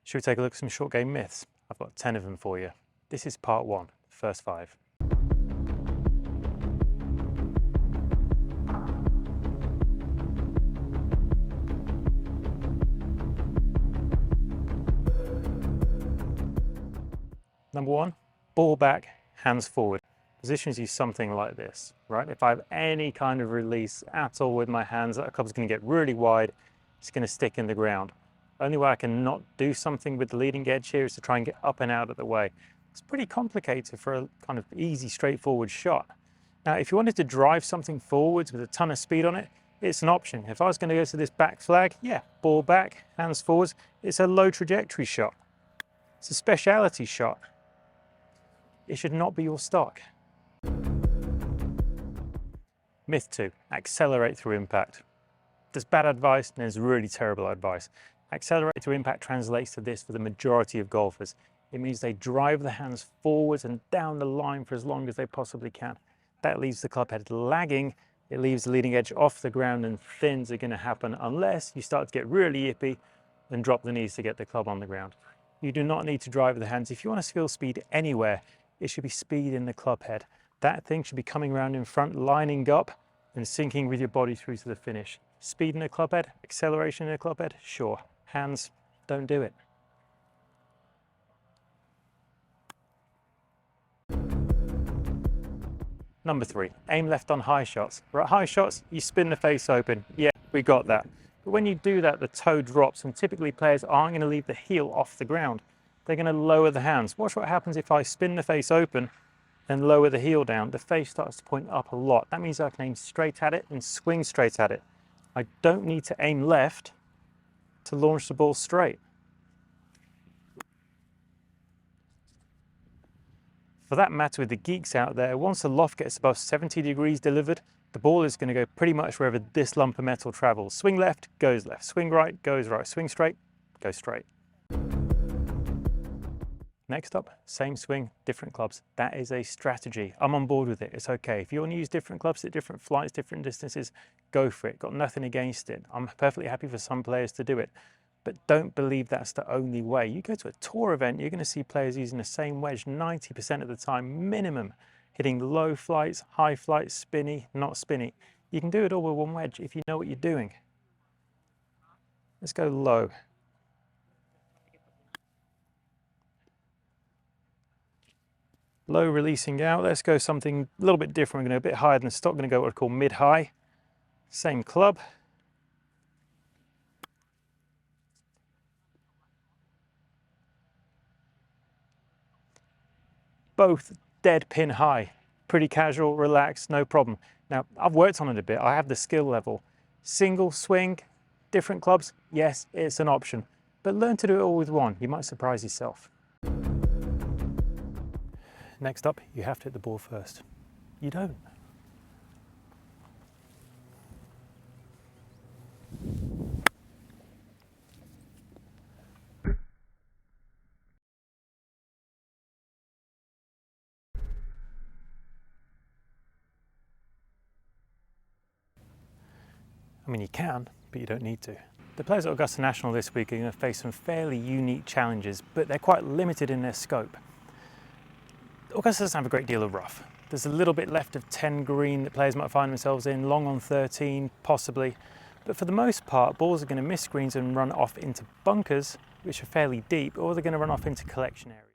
Should we take a look at some short game myths? I've got 10 of them for you. This is part 1, first 5. Number 1, ball back, hands forward. Positions you something like this, right? If I have any kind of release at all with my hands, that club's going to get really wide, it's going to stick in the ground. Only way I can not do something with the leading edge here is to try and get up and out of the way. It's pretty complicated for a kind of easy, straightforward shot. Now, if you wanted to drive something forwards with a ton of speed on it, it's an option. If I was going to go to this back flag, yeah, ball back, hands forwards, it's a low trajectory shot. It's a speciality shot. It should not be your stock. Myth 2, accelerate through impact. There's bad advice and there's really terrible advice. Accelerate through impact translates to this for the majority of golfers. It means they drive the hands forwards and down the line for as long as they possibly can. That leaves the club head lagging, it leaves the leading edge off the ground, and thins are going to happen unless you start to get really yippy and drop the knees to get the club on the ground. You do not need to drive the hands. If you want to feel speed anywhere, it should be speed in the club head. That thing should be coming around in front, lining up and sinking with your body through to the finish. Speed in the club head, acceleration in the club head, sure. Hands, don't do it. Number 3, aim left on high shots. Right, high shots, you spin the face open. Yeah, we got that. But when you do that, the toe drops, and typically players aren't going to leave the heel off the ground. They're going to lower the hands. Watch what happens if I spin the face open and lower the heel down. The face starts to point up a lot. That means I can aim straight at it and swing straight at it. I don't need to aim left to launch the ball straight. For that matter, with the geeks out there, once the loft gets above 70 degrees delivered, the ball is going to go pretty much wherever this lump of metal travels. Swing left, goes left. Swing right, goes right. Swing straight, goes straight. Next up, same swing, different clubs. That is a strategy. I'm on board with it. It's okay. If you want to use different clubs at different flights, different distances, go for it. Got nothing against it. I'm perfectly happy for some players to do it. But don't believe that's the only way. You go to a tour event, you're going to see players using the same wedge 90% of the time, minimum, hitting low flights, high flights, spinny, not spinny. You can do it all with one wedge if you know what you're doing. Let's go low. Low releasing out. Let's go something a little bit different. We're going to go a bit higher than the stock. We're going to go what I call mid-high. Same club. Both dead pin high. Pretty casual, relaxed, no problem. Now, I've worked on it a bit. I have the skill level. Single swing, different clubs, yes, it's an option. But learn to do it all with one. You might surprise yourself. Next up, you have to hit the ball first. You don't. I mean, you can, but you don't need to. The players at Augusta National this week are going to face some fairly unique challenges, but they're quite limited in their scope. Augusta doesn't have a great deal of rough. There's a little bit left of 10 green that players might find themselves in, long on 13, possibly. But for the most part, balls are going to miss greens and run off into bunkers, which are fairly deep, or they're going to run off into collection areas.